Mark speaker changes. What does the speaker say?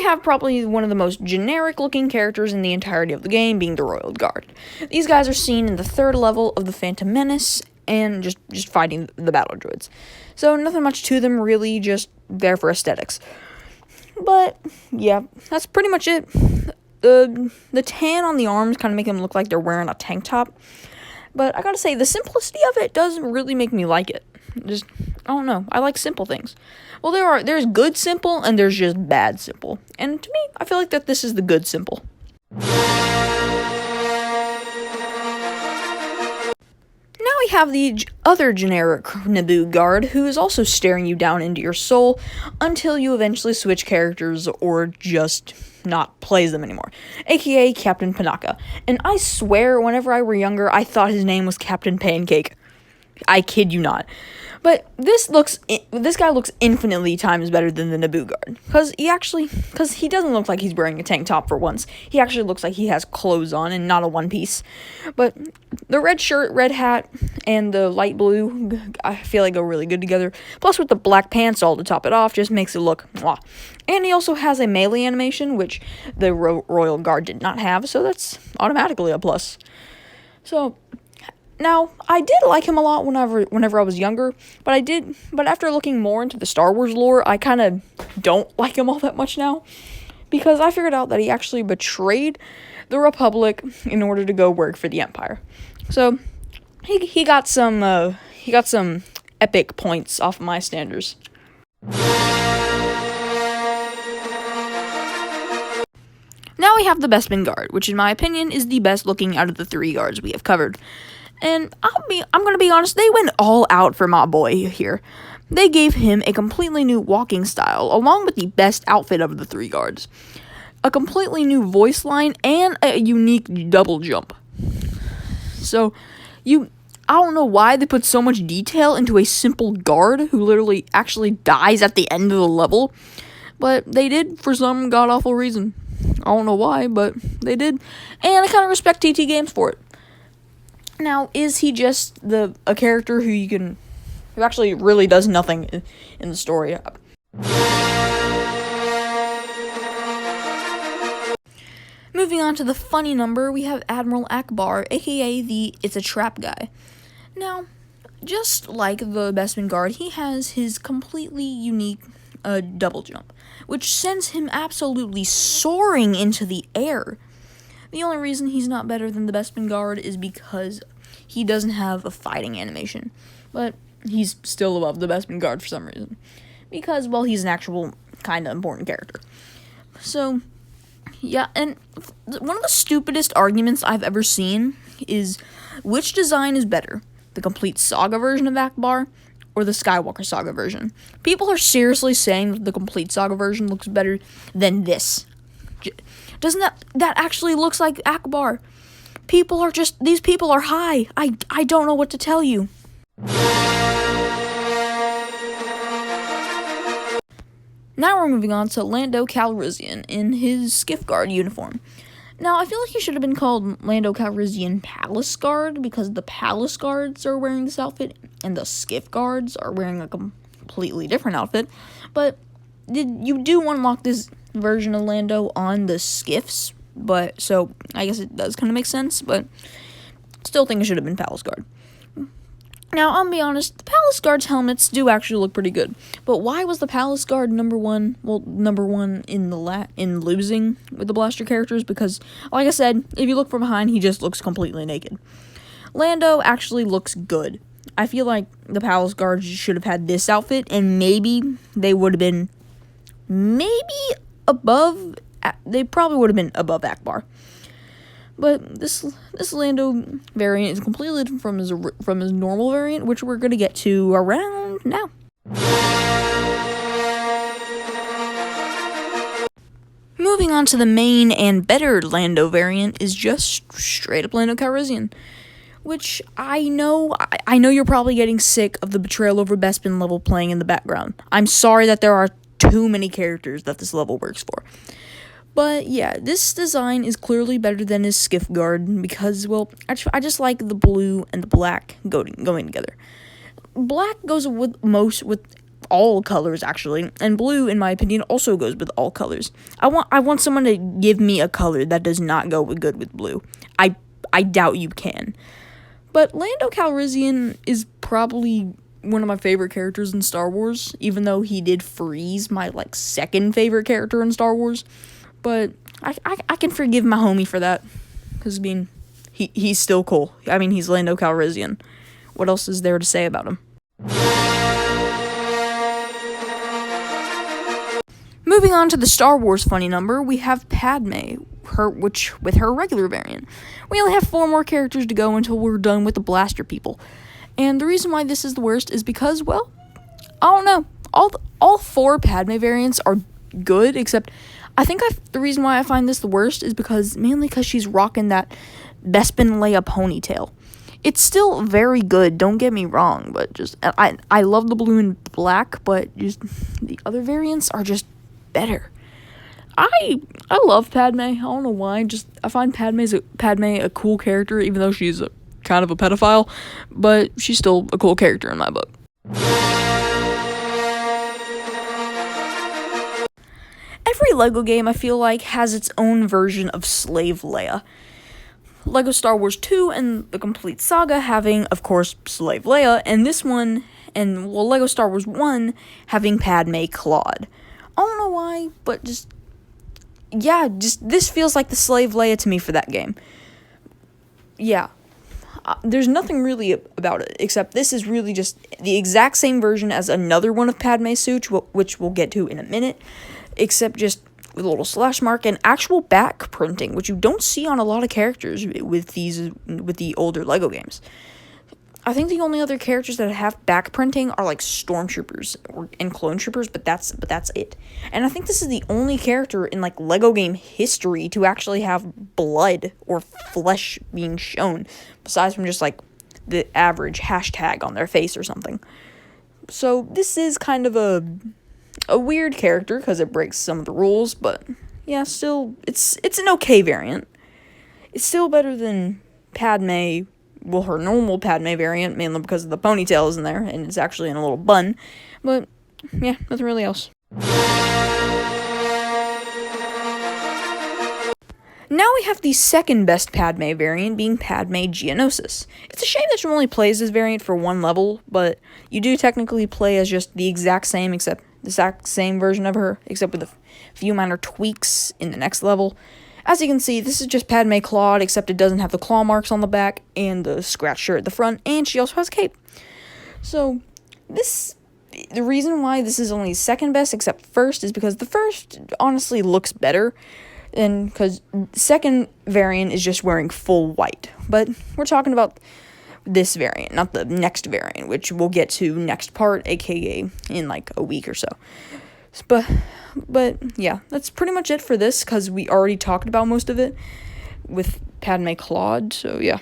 Speaker 1: have probably one of the most generic-looking characters in the entirety of the game, being the Royal Guard. These guys are seen in the 3rd level of the Phantom Menace, and just fighting the battle droids. So nothing much to them, really, just there for aesthetics. But, yeah, that's pretty much it. The tan on the arms kind of make them look like they're wearing a tank top. But I gotta say, the simplicity of it doesn't really make me like it. I don't know. I like simple things. Well, there's good simple, and there's just bad simple. And to me, I feel like that this is the good simple. Now we have the other generic Naboo guard, who is also staring you down into your soul until you eventually switch characters or just not plays them anymore, aka Captain Panaka. And I swear, whenever I were younger, I thought his name was Captain Pancake. I kid you not. But this guy looks infinitely times better than the Naboo guard, because he doesn't look like he's wearing a tank top for once. He actually looks like he has clothes on and not a one piece. But the red shirt, red hat, and the light blue, I feel like go really good together. Plus with the black pants all to top it off, just makes it look mwah. And he also has a melee animation, which the Royal Guard did not have, so that's automatically a plus. So now, I did like him a lot whenever I was younger, but after looking more into the Star Wars lore, I kind of don't like him all that much now, because I figured out that he actually betrayed the Republic in order to go work for the Empire. So, he got some epic points off of my standards. Now we have the Bespin Guard, which in my opinion is the best looking out of the 3 guards we have covered. And I'm gonna be honest, they went all out for my boy here. They gave him a completely new walking style, along with the best outfit of the 3 guards. A completely new voice line, and a unique double jump. So, I don't know why they put so much detail into a simple guard who literally actually dies at the end of the level. But they did for some god-awful reason. I don't know why, but they did. And I kind of respect TT Games for it. Now, is he just a character who actually really does nothing in the story? Moving on to the funny number, we have Admiral Akbar, aka the It's a Trap guy. Now, just like the Bespin Guard, he has his completely unique double jump, which sends him absolutely soaring into the air. The only reason he's not better than the Bespin Guard is because he doesn't have a fighting animation. But he's still above the Bespin Guard for some reason. Because, well, he's an actual kind of important character. So, yeah, and one of the stupidest arguments I've ever seen is, which design is better? The complete Saga version of Akbar or the Skywalker Saga version? People are seriously saying that the complete Saga version looks better than this. Doesn't that actually looks like Akbar? These people are high. I don't know what to tell you. Now we're moving on to Lando Calrissian in his Skiff Guard uniform. Now, I feel like he should have been called Lando Calrissian Palace Guard, because the Palace Guards are wearing this outfit, and the Skiff Guards are wearing a completely different outfit. But you do unlock this version of Lando on the Skiffs, but so I guess it does kind of make sense, but still think it should have been Palace Guard. Now, I'll be honest, the Palace Guard's helmets do actually look pretty good, but why was the Palace Guard number one in losing with the blaster characters? Because, like I said, if you look from behind, he just looks completely naked. Lando actually looks good. I feel like the Palace Guard should have had this outfit, and maybe they would have been above. They probably would have been above Akbar. But this Lando variant is completely different from his normal variant, which we're gonna get to around now. Moving on to the main and better Lando variant is just straight up Lando Calrissian, which I know you're probably getting sick of the Betrayal over Bespin level playing in the background. I'm sorry that there are too many characters that this level works for. But yeah, this design is clearly better than his Skiff Guard because, well, I just like the blue and the black going together. Black goes with all colors actually, and blue in my opinion also goes with all colors. I want someone to give me a color that does not go good with blue. I doubt you can. But Lando Calrissian is probably one of my favorite characters in Star Wars, even though he did freeze my second favorite character in Star Wars. But I can forgive my homie for that, because he's still cool. I mean, he's Lando Calrissian. What else is there to say about him? Moving on to the Star Wars funny number, we have Padme, with her regular variant. We only have 4 more characters to go until we're done with the blaster people. And the reason why this is the worst is because, well, I don't know. All 4 Padme variants are good, except I think the reason why I find this the worst is mainly because she's rocking that Bespin Leia ponytail. It's still very good, don't get me wrong, but just I love the blue and black, but just the other variants are just better. I love Padme. I don't know why. I find Padme a cool character, even though she's kind of a pedophile, but she's still a cool character in my book. Every LEGO game, I feel like, has its own version of Slave Leia. LEGO Star Wars 2 and the complete saga having, of course, Slave Leia, and this one, and LEGO Star Wars 1 having Padme Claude. I don't know why, but this feels like the Slave Leia to me for that game. Yeah. There's nothing really about it, except this is really just the exact same version as another one of Padme's suits, which we'll get to in a minute, except just with a little slash mark and actual back printing, which you don't see on a lot of characters with the older LEGO games. I think the only other characters that have back printing are stormtroopers and clone troopers, but that's it. And I think this is the only character in LEGO game history to actually have blood or flesh being shown, besides from just the average hashtag on their face or something. So this is kind of a weird character because it breaks some of the rules, but yeah, still it's an okay variant. It's still better than Padme. Well, her normal Padme variant, mainly because of the ponytail is in there, and it's actually in a little bun. But, yeah, nothing really else. Now we have the second best Padme variant being Padme Geonosis. It's a shame that you only play as this variant for one level, but you do technically play as just the exact same version of her, except with a few minor tweaks in the next level. As you can see, this is just Padme Claude, except it doesn't have the claw marks on the back and the scratch shirt at the front, and she also has a cape. So, the reason why this is only second best, except first, is because the first honestly looks better, and because second variant is just wearing full white. But we're talking about this variant, not the next variant, which we'll get to next part, aka in a week or so. But yeah, that's pretty much it for this, because we already talked about most of it with Padme Claude, so yeah.